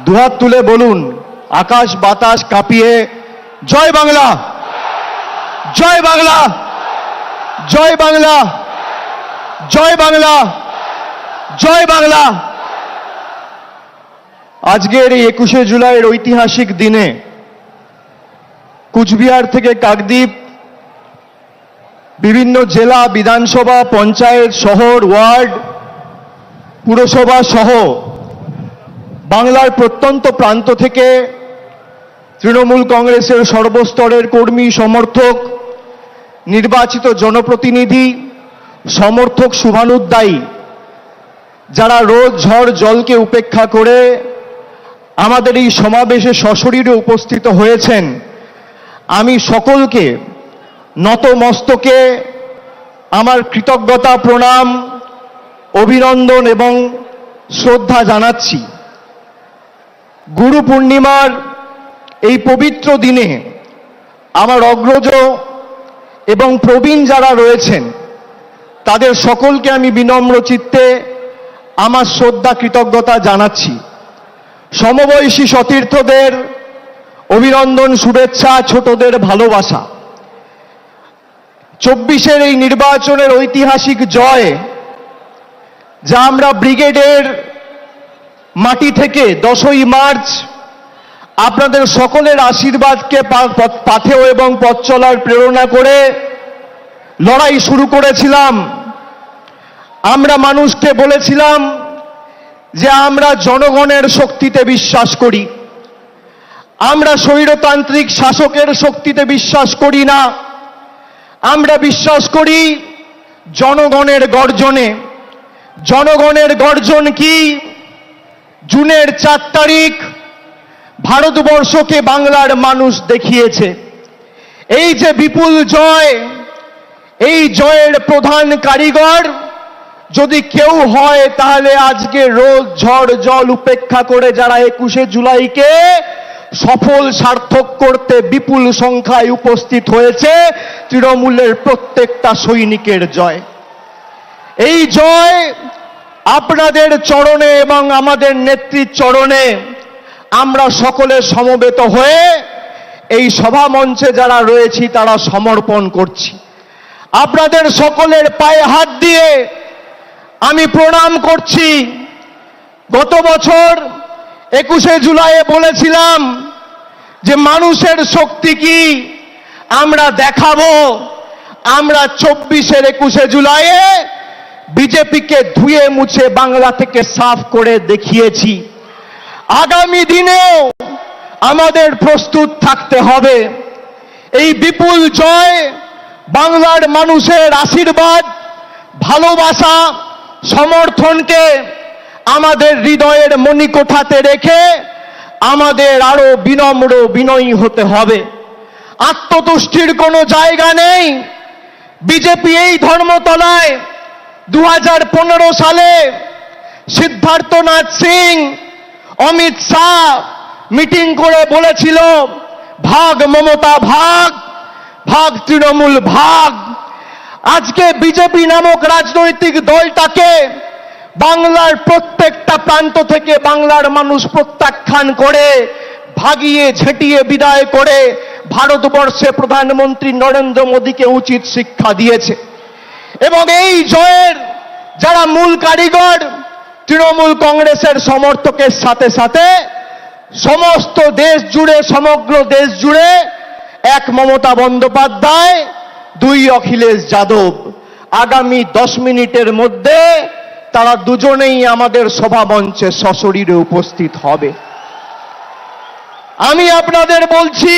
দুহাত তুলে বলুন, আকাশ বাতাস কাঁপিয়ে, জয় বাংলা, জয় বাংলা, জয় বাংলা, জয় বাংলা, জয় বাংলা। আজকের এই 21শে জুলাইয়ের ঐতিহাসিক দিনে কুচবিহার থেকে কাকদ্বীপ, বিভিন্ন জেলা, বিধানসভা, পঞ্চায়েত, শহর, ওয়ার্ড, পুরসভা সহ বাংলার প্রত্যন্ত প্রান্ত থেকে তৃণমূল কংগ্রেসের সর্বস্তরের কর্মী, সমর্থক, নির্বাচিত জনপ্রতিনিধি, সমর্থক, শুভানুধ্যায়ী যারা রোদ ঝড় জলকে উপেক্ষা করে আমাদের এই সমাবেশে সশরীরে উপস্থিত হয়েছেন, আমি সকলকে নতমস্তকে আমার কৃতজ্ঞতা, প্রণাম, অভিনন্দন এবং শ্রদ্ধা জানাচ্ছি। গুরু পূর্ণিমার এই পবিত্র দিনে আমার অগ্রজ এবং প্রবীণ যারা রয়েছেন তাদের সকলকে আমি বিনম্র চিত্তে আমার শ্রদ্ধা, কৃতজ্ঞতা জানাচ্ছি। সমবয়সী সতীর্থদের অভিনন্দন, শুভেচ্ছা, ছোটদের ভালোবাসা। 24-এর এই নির্বাচনের ঐতিহাসিক জয়, যা আমরা ব্রিগেডের মাটি থেকে 10ই মার্চ আপনাদের সকলের আশীর্বাদকে পাথেয় এবং পথ চলার প্রেরণা করে লড়াই শুরু করেছিলাম। আমরা মানুষকে বলেছিলাম যে আমরা জনগণের শক্তিতে বিশ্বাস করি, আমরা স্বৈরতান্ত্রিক শাসকের শক্তিতে বিশ্বাস করি না, আমরা বিশ্বাস করি জনগণের গর্জনে। জনগণের গর্জন কি? জুনের 4 তারিখ ভারতবর্ষকে বাংলার মানুষ দেখিয়েছে। এই যে বিপুল জয়, এই জয়ের প্রধান কারিগর যদি কেউ হয় তাহলে আজকে রোদ ঝড় জল উপেক্ষা করে যারা 21শে জুলাইকে সফল সার্থক করতে বিপুল সংখ্যায় উপস্থিত হয়েছে, তৃণমূলের প্রত্যেকটা সৈনিকের জয়। এই জয় আপনাদের চরণে এবং আমাদের নেত্রীর চরণে আমরা সকলে সমবেত হয়ে এই সভা মঞ্চে যারা রয়েছি তারা সমর্পণ করছি। আপনাদের সকলের পায়ে হাত দিয়ে আমি প্রণাম করছি। গত বছর 21শে জুলাইয়ে বলেছিলাম যে মানুষের শক্তি কি আমরা দেখাবো। আমরা 24-এর 21শে জুলাইয়ে বিজেপিকে ধুয়ে মুছে বাংলা থেকে সাফ করে দেখিয়েছি। আগামী দিনেও আমাদের প্রস্তুত থাকতে হবে। এই বিপুল জয় বাংলার মানুষের আশীর্বাদ, ভালোবাসা, সমর্থনকে আমাদের হৃদয়ের মণিকোঠাতে রেখে আমাদের আরো বিনম্র, বিনয়ী হতে হবে। আত্মতুষ্টির কোনো জায়গা নেই। বিজেপি এই ধর্মতলায় 2015 সালে সিদ্ধার্থনাথ সিং, অমিত শাহ মিটিং করে বলেছিল, ভাগ মমতা ভাগ, ভাগ তৃণমূল ভাগ। আজকে বিজেপি নামক রাজনৈতিক দলটাকে বাংলার প্রত্যেকটা প্রান্ত থেকে বাংলার মানুষ প্রত্যাখ্যান করে, ভাগিয়ে ঝেঁটিয়ে বিদায় করে ভারতবর্ষে প্রধানমন্ত্রী নরেন্দ্র মোদীকে উচিত শিক্ষা দিয়েছে। এবং এই জয়ের যারা মূল কারিগর, তৃণমূল কংগ্রেসের সমর্থকের সাথে সাথে সমস্ত দেশ জুড়ে, সমগ্র দেশ জুড়ে এক মমতা বন্দ্যোপাধ্যায়, 2 অখিলেশ যাদব। আগামী 10 মিনিটের মধ্যে তারা দুজনেই আমাদের সভা মঞ্চে সশরীরে উপস্থিত হবে। আমি আপনাদের বলছি,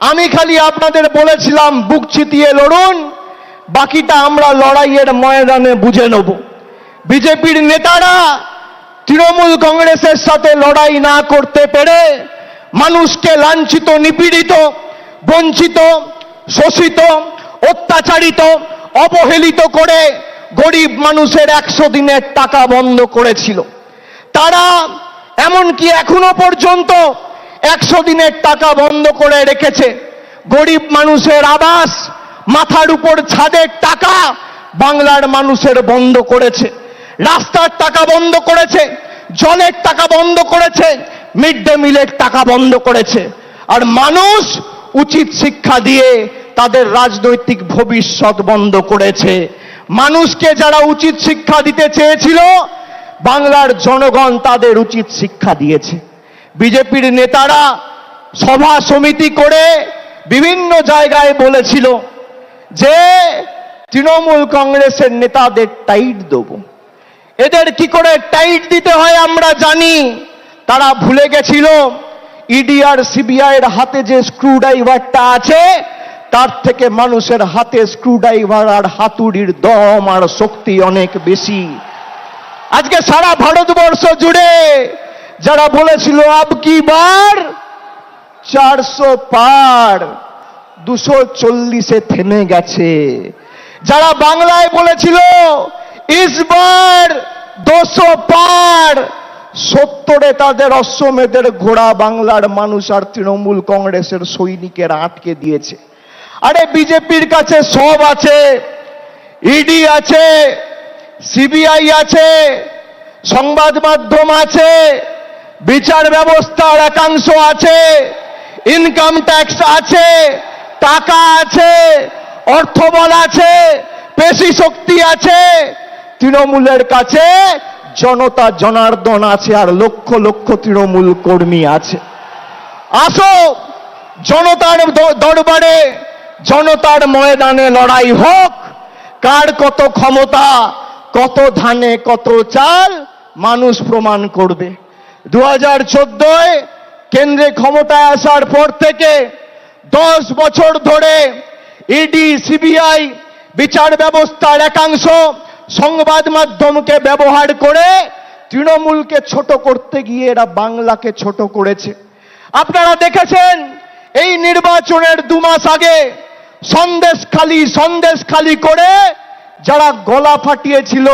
আমি খালি আপনাদের বলেছিলাম বুক চিতিয়ে লড়ুন, বাকিটা আমরা লড়াইয়ের ময়দানে বুঝে নেব। বিজেপির নেতারা তৃণমূল কংগ্রেসের সাথে লড়াই না করতে পেরে মানুষকে লাঞ্ছিত, নিপীড়িত, বঞ্চিত, শোষিত, অত্যাচারিত, অবহেলিত করে গরিব মানুষের 100 দিনের টাকা বন্ধ করেছিল। তারা এমনকি এখনো পর্যন্ত 100 দিনের টাকা বন্ধ করে রেখেছে। গরিব মানুষের আবাস, মাথার উপর ছাদের টাকা বাংলার মানুষের বন্ধ করেছে। রাস্তার টাকা বন্ধ করেছে, জলের টাকা বন্ধ করেছে, মিড ডে মিলের টাকা বন্ধ করেছে। আর মানুষ উচিত শিক্ষা দিয়ে তাদের রাজনৈতিক ভবিষ্যৎ বন্ধ করেছে। মানুষকে যারা উচিত শিক্ষা দিতে চেয়েছিল, বাংলার জনগণ তাদের উচিত শিক্ষা দিয়েছে। বিজেপির নেতারা সভা সমিতি করে বিভিন্ন জায়গায় বলেছিল যে তৃণমূল কংগ্রেসের নেতাদের টাইট দেব। এদের কি করে টাইট দিতে হয় আমরা জানি। তারা ভুলে গেছিল ইডি আর সিবিআই এর হাতে যে স্ক্রু ড্রাইভারটা আছে, তার থেকে মানুষের হাতে স্ক্রু ড্রাইভার আর হাতুড়ির দম আর শক্তি অনেক বেশি। আজকে সারা ভারতবর্ষ জুড়ে যারা বলেছিল আব কি বার 400 পার, 240-এ থেমে গেছে। যারা বাংলায় বলেছিল ইসবার 200 পার, 70-এ তাদের অশ্বমেধের ঘোড়া বাংলার মানুষ আর তৃণমূল কংগ্রেসের সৈনিকেরা আটকে দিয়েছে। আরে বিজেপির কাছে সব আছে, ইডি আছে, সিবিআই আছে, সংবাদ মাধ্যম আছে, বিচার ব্যবস্থার একাংশ আছে, ইনকাম ট্যাক্স আছে, টাকা আছে, অর্থবল আছে, পেশি শক্তি আছে। তৃণমূলের কাছে জনতা জনার্দন আছে আর লক্ষ লক্ষ তৃণমূল কর্মী আছে। আসো জনতার দরবারে, জনতার ময়দানে লড়াই হোক। কার কত ক্ষমতা, কত ধানে কত চাল, মানুষ প্রমাণ করবে। 2014-এ কেন্দ্রে ক্ষমতায় আসার পর থেকে 10 বছর ধরে ইডি সিবিআই বিচার ব্যবস্থার একাংশ সংবাদ মাধ্যমকে ব্যবহার করে তৃণমূলকে ছোট করতে গিয়ে এরা বাংলাকে ছোট করেছে। আপনারা দেখেছেন এই নির্বাচনের 2 মাস আগে সন্দেশখালি করে যারা গলা ফাটিয়েছিল,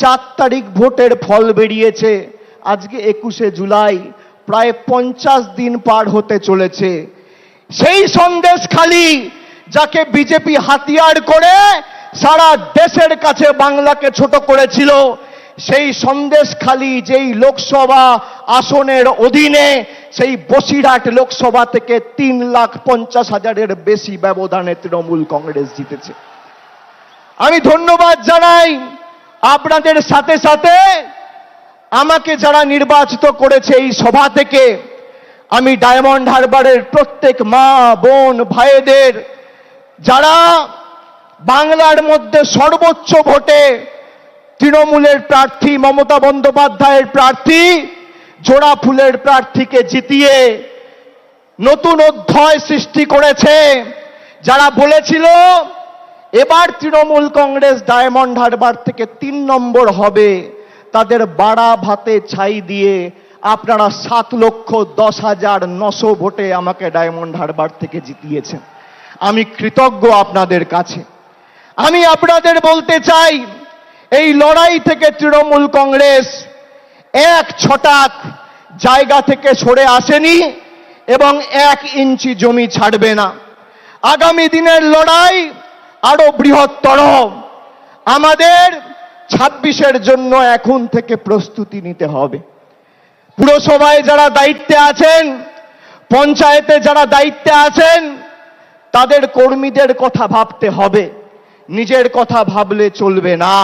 4 তারিখ ভোটের ফল বেরিয়েছে। আজকে 21শে জুলাই, প্রায় 50 দিন পার হতে চলেছে। সেই সন্দেশখালি যাকে বিজেপি হাতিয়ার করে সারা দেশের কাছে বাংলাকে ছোট করেছিল, সেই সন্দেশখালি যেই লোকসভা আসনের অধীনে, সেই বসিরহাট লোকসভা থেকে 3,50,000-এর বেশি ব্যবধানে তৃণমূল কংগ্রেস জিতেছে। আমি ধন্যবাদ জানাই আপনাদের সাথে সাথে আমাকে যারা নির্বাচিত করেছে এই সভা থেকে। আমি ডায়মন্ড হারবারের প্রত্যেক মা বোন ভাইদের, যারা বাংলার মধ্যে সর্বোচ্চ ভোটে তৃণমূলের প্রার্থী মমতা বন্দ্যোপাধ্যায়ের প্রার্থী জোড়া ফুলের প্রার্থীকে জিতিয়ে নতুন অধ্যায় সৃষ্টি করেছে, যারা বলেছিল এবার তৃণমূল কংগ্রেস ডায়মন্ড হারবার থেকে 3 নম্বর হবে, তাদের বাড়া ভাতে ছাই দিয়ে আপনারা 7,10,900 ভোটে আমাকে ডায়মন্ড হারবার থেকে জিতিয়েছেন। আমি কৃতজ্ঞ আপনাদের কাছে। আমি আপনাদের বলতে চাই, এই লড়াই থেকে তৃণমূল কংগ্রেস 1 ছটাক জায়গা থেকে সরে আসেনি এবং 1 ইঞ্চি জমি ছাড়বে না। আগামী দিনের লড়াই আরো বৃহত্তর। আমাদের 26-এর জন্য এখন থেকে প্রস্তুতি নিতে হবে। পুরসভায় যারা দায়িত্বে আছেন, পঞ্চায়েতে যারা দায়িত্বে আছেন, তাদের কর্মীদের কথা ভাবতে হবে, নিজের কথা ভাবলে চলবে না।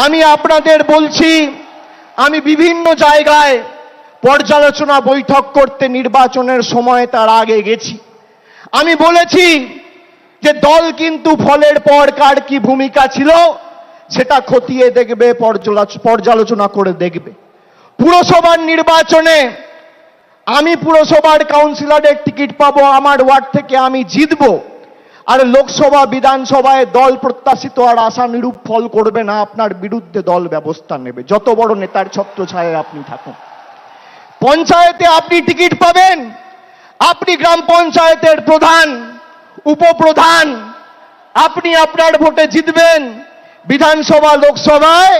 আমি আপনাদের বলছি, আমি বিভিন্ন জায়গায় পর্যালোচনা বৈঠক করতে নির্বাচনের সময় তার আগে গেছি। আমি বলেছি যে দল কিন্তু ফলের পর কার কি ভূমিকা ছিল সেটা খতিয়ে দেখবে, পর্যালোচনা করে দেখবে। পুরসভার নির্বাচনে আমি পুরসভার কাউন্সিলরের টিকিট পাবো, আমার ওয়ার্ড থেকে আমি জিতবো, আর লোকসভা বিধানসভায় দল প্রত্যাশিত আর আশানুরূপ ফল করবে না, আপনার বিরুদ্ধে দল ব্যবস্থা নেবে, যত বড় নেতার ছত্রছায়ায় আপনি থাকুন। পঞ্চায়েতে আপনি টিকিট পাবেন, আপনি গ্রাম পঞ্চায়েতের প্রধান, উপপ্রধান, আপনি আপনার ভোটে জিতবেন। বিধানসভা লোকসভায়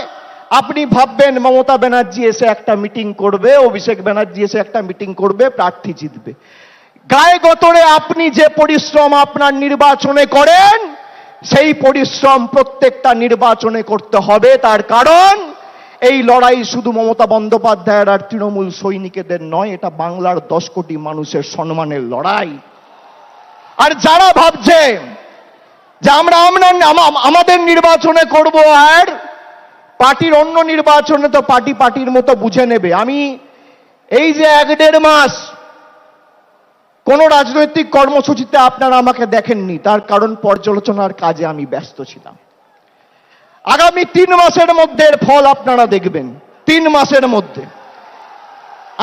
আপনি ভাববেন মমতা ব্যানার্জি এসে একটা মিটিং করবে, অভিষেক ব্যানার্জি এসে একটা মিটিং করবে, প্রার্থী জিতবে। গায়ে গতরে আপনি যে পরিশ্রম আপনার নির্বাচনে করেন, সেই পরিশ্রম প্রত্যেকটা নির্বাচনে করতে হবে। তার কারণ এই লড়াই শুধু মমতা বন্দ্যোপাধ্যায়ের আর তৃণমূল সৈনিকেদের নয়, এটা বাংলার 10 কোটি মানুষের সম্মানের লড়াই। আর যারা ভাবছে যে আমরা আমাদের নির্বাচনে করব আর পার্টির অন্য নির্বাচনে তো পার্টির মতো বুঝে নেবে, আমি এই যে 1-1.5 মাস কোন রাজনৈতিক কর্মসূচিতে আপনারা আমাকে দেখেননি, তার কারণ পর্যালোচনার কাজে আমি ব্যস্ত ছিলাম। আগামী 3 মাসের মধ্যে এর ফল আপনারা দেখবেন। 3 মাসের মধ্যে।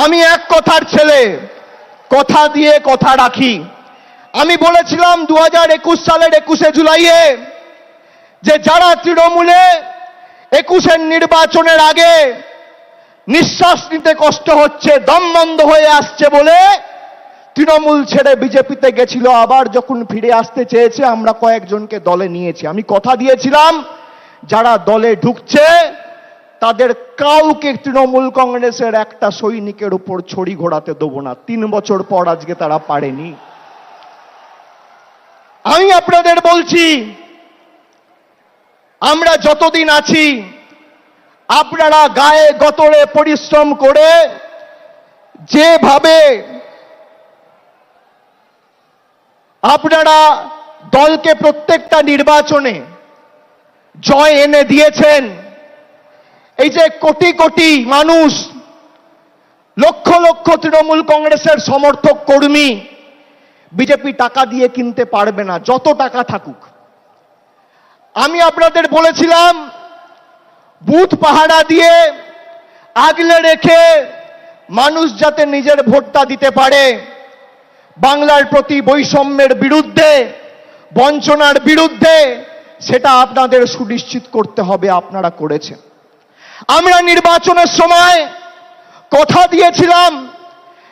আমি এক কথার ছেলে, কথা দিয়ে কথা রাখি। আমি বলেছিলাম 2021 সালের 21শে জুলাইয়ে যে যারা তৃণমূলে 21-এর নির্বাচনের আগে নিঃশ্বাস নিতে কষ্ট হচ্ছে, দম বন্ধ হয়ে আসছে বলে তৃণমূল ছেড়ে বিজেপিতে গেছিল, আবার যখন ফিরে আসতে চেয়েছে আমরা কয়েকজনকে দলে নিয়েছি। আমি কথা দিয়েছিলাম যারা দলে ঢুকছে তাদের কাউকে তৃণমূল কংগ্রেসের একটা সৈনিকের উপর ছড়ি ঘোরাতে দেবো না। 3 বছর পর আজকে তারা পারেনি। আমি আপনাদের বলছি, আমরা যতদিন আছি আপনারা গায়ে গতরে পরিশ্রম করে যেভাবে আপনারা দলকে প্রত্যেকটা নির্বাচনে জয় এনে দিয়েছেন, এই যে কোটি কোটি মানুষ, লক্ষ লক্ষ তৃণমূল কংগ্রেসের সমর্থক কর্মী, বিজেপি টাকা দিয়ে কিনতে পারবে না, যত টাকা থাকুক। আমি আপনাদের বলেছিলাম বুথ পাহারা দিয়ে আগলে রেখে মানুষ যাতে নিজের ভোটটা দিতে পারে, বাংলার প্রতি বৈষম্যের বিরুদ্ধে, বঞ্চনার বিরুদ্ধে, সেটা আপনাদের সুনিশ্চিত করতে হবে। আপনারা করেছেন। আমরা নির্বাচনের সময় কথা দিয়েছিলাম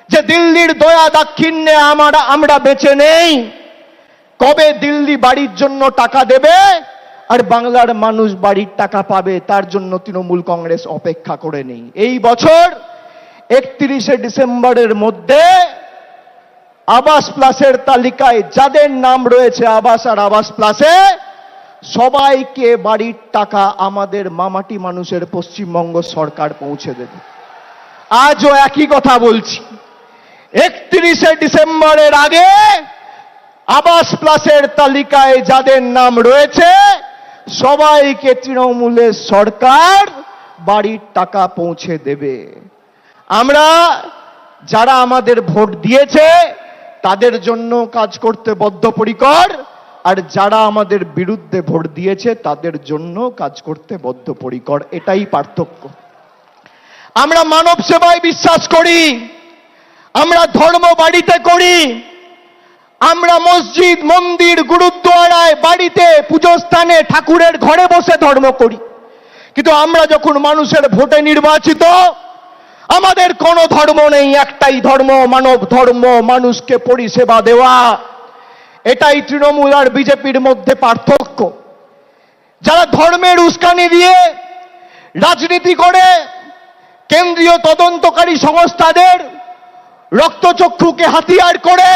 যে দিল্লির দয়া দাক্ষিণ্যে আমরা বেঁচে নেই, কবে দিল্লি বাড়ির জন্য টাকা দেবে আর বাংলার মানুষ বাড়ির টাকা পাবে তার জন্য তৃণমূল কংগ্রেস অপেক্ষা করে নেই। এই বছর 31শে ডিসেম্বরের মধ্যে আবাস প্লাসের তালিকায় যাদের নাম রয়েছে আবাস আর আবাস প্লাসে, সবাইকে বাড়ির টাকা আমাদের মামাটি মানুষের পশ্চিমবঙ্গ সরকার পৌঁছে দেবে। আজও একই কথা বলছি, 31শে ডিসেম্বরের আগে আবাস প্লাসের তালিকায় যাদের নাম রয়েছে সবাইকে তৃণমূলের সরকার বাড়ির টাকা পৌঁছে দেবে। আমরা যারা আমাদের ভোট দিয়েছে তাদের জন্য কাজ করতে বদ্ধপরিকর, আর যারা আমাদের বিরুদ্ধে ভোট দিয়েছে তাদের জন্য কাজ করতে বদ্ধপরিকর। এটাই পার্থক্য। আমরা মানব সেবায় বিশ্বাস করি, আমরা ধর্ম বাড়িতে করি, আমরা মসজিদ, মন্দির, গুরুদ্বারায়, বাড়িতে, পুজোস্থানে, ঠাকুরের ঘরে বসে ধর্ম করি। কিন্তু আমরা যখন মানুষের ভোটে নির্বাচিত, আমাদের কোনো ধর্ম নেই, একটাই ধর্ম, মানব ধর্ম, মানুষকে পরিষেবা দেওয়া। এটাই তৃণমূল আর বিজেপির মধ্যে পার্থক্য। যারা ধর্মের উস্কানি দিয়ে রাজনীতি করে, কেন্দ্রীয় তদন্তকারী সংস্থাদের রক্তচক্ষুকে হাতিয়ার করে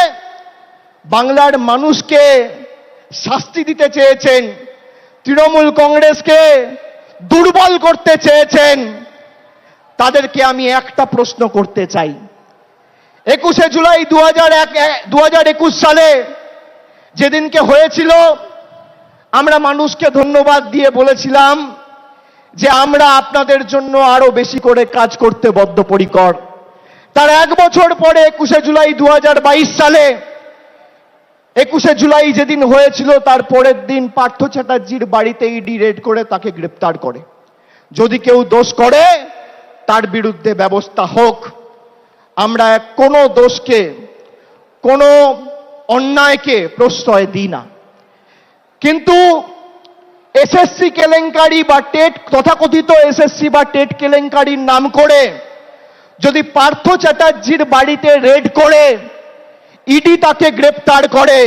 বাংলার মানুষকে শাস্তি দিতে চেয়েছেন, তৃণমূল কংগ্রেসকে দুর্বল করতে চেয়েছেন, তাদেরকে আমি একটা প্রশ্ন করতে চাই। 21শে জুলাই 2021 সালে যেদিনকে হয়েছিল, আমরা মানুষকে ধন্যবাদ দিয়ে বলেছিলাম যে আমরা আপনাদের জন্য আরো বেশি করে কাজ করতে বদ্ধপরিকর। তার 1 বছর পরে 21শে জুলাই 2022 সালে, 21শে জুলাই যেদিন হয়েছিল তার পরের দিন পার্থ চ্যাটার্জির বাড়িতে ইডি রেড করে তাকে গ্রেপ্তার করে। যদি কেউ দোষ করে তার বিরুদ্ধে ব্যবস্থা হোক। আমরা কোনো দোষকে, কোনো অন্যায়কে প্রশ্রয় দিই না। কিন্তু এসএসসি কেলেঙ্কারি বা টেট, তথাকথিত এসএসসি বা টেট কেলেঙ্কারির নাম করে যদি পার্থ চ্যাটার্জির বাড়িতে রেড করে ইডি তাকে গ্রেপ্তার করে,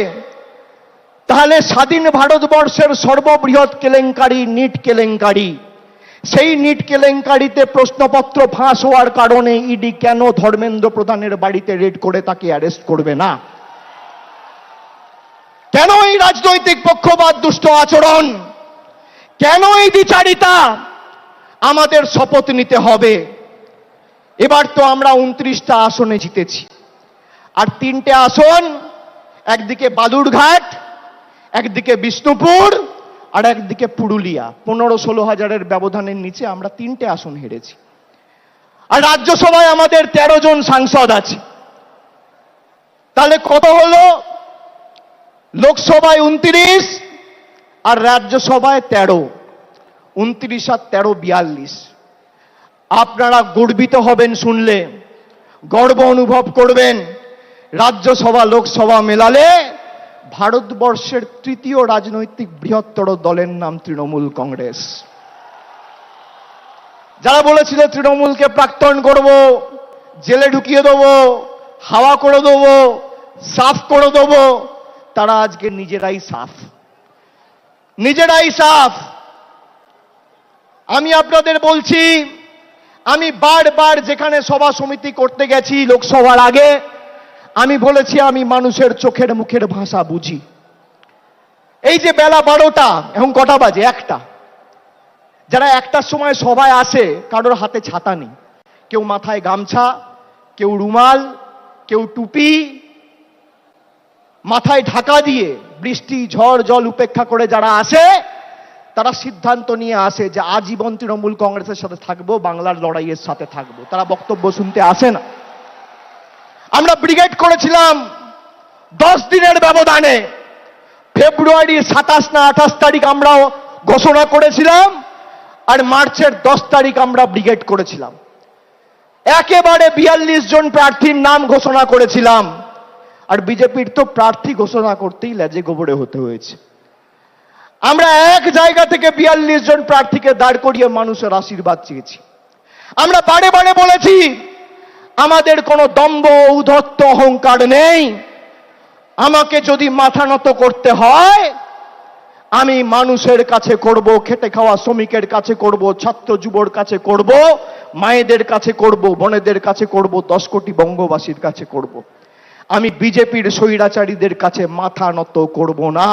তাহলে স্বাধীন ভারতবর্ষের সর্ববৃহৎ কেলেঙ্কারি নিট কেলেঙ্কারি, সেই নিট কেলেঙ্কারিতে প্রশ্নপত্র ফাঁস হওয়ার কারণে ইডি কেন ধর্মেন্দ্র প্রধানের বাড়িতে রেড করে তাকে অ্যারেস্ট করবে না? কেন এই রাজনৈতিক পক্ষপাত দুষ্ট আচরণ? কেন এই দ্বিচারিতা? আমাদের শপথ নিতে হবে। এবার তো আমরা 29টা আসনে জিতেছি, আর 3টে আসন, একদিকে বালুরঘাট, একদিকে বিষ্ণুপুর, আর একদিকে পুরুলিয়া, 15-16 হাজারের ব্যবধানের নিচে আমরা 3টে আসন হেরেছি। আর রাজ্যসভায় আমাদের 13 জন সাংসদ আছে। তাহলে কত হলো? লোকসভায় 29 আর রাজ্যসভায় 13, 29 আর 13 42। আপনারা গর্বিত হবেন শুনলে, গর্ব অনুভব করবেন। রাজ্যসভা লোকসভা মেলালে ভারতবর্ষের 3য় রাজনৈতিক বৃহত্তর দলের নাম তৃণমূল কংগ্রেস। যারা বলেছিল তৃণমূলকে প্রাক্তন করব, জেলে ঢুকিয়ে দেবো, হাওয়া করে দেবো, সাফ করে দেবো, তারা আজকে নিজেরাই সাফ, নিজেরাই সাফ। আমি আপনাদের বলছি, আমি বারবার যেখানে সভা সমিতি করতে গেছি লোকসভার আগে, আমি বলেছি আমি মানুষের চোখের মুখের ভাষা বুঝি। এই যে বেলা 12টা, এখন কটা বাজে? 1টা। যারা 1টার সময় সভায় আসে, কারোর হাতে ছাতা নেই, কেউ মাথায় গামছা, কেউ রুমাল, কেউ টুপি, মাথায় ঢাকা দিয়ে বৃষ্টি ঝড় জল উপেক্ষা করে যারা আসে, তারা সিদ্ধান্ত নিয়ে আসে যে আজীবন তৃণমূল কংগ্রেসের সাথে থাকবো, বাংলার লড়াইয়ের সাথে থাকবো। তারা বক্তব্য শুনতে আসে না। আমরা ব্রিগেড করেছিলাম 10 দিনের ব্যবধানে। ফেব্রুয়ারির 27 না 28 তারিখ আমরা ঘোষণা করেছিলাম, আর মার্চের 10 তারিখ আমরা ব্রিগেড করেছিলাম। একেবারে 42 জন প্রার্থীর নাম ঘোষণা করেছিলাম। আর বিজেপির তো প্রার্থী ঘোষণা করতেই লেজে গোবরে হতে হয়েছে। আমরা এক জায়গা থেকে 42 জন প্রার্থীকে দাঁড় করিয়ে মানুষের আশীর্বাদ চেয়েছি। আমরা বারে বারে বলেছি আমাদের কোনো দম্ভ ঔদ্ধত্য অহংকার নেই। আমাকে যদি মাথা নত করতে হয়, আমি মানুষের কাছে করব, খেটে খাওয়া শ্রমিকের কাছে করব, ছাত্র যুবর কাছে করব, মায়েদের কাছে করব, বোনেদের কাছে করব, 10 কোটি বঙ্গবাসীর কাছে করব। আমি বিজেপির স্বৈরাচারীদের কাছে মাথা নত করব না।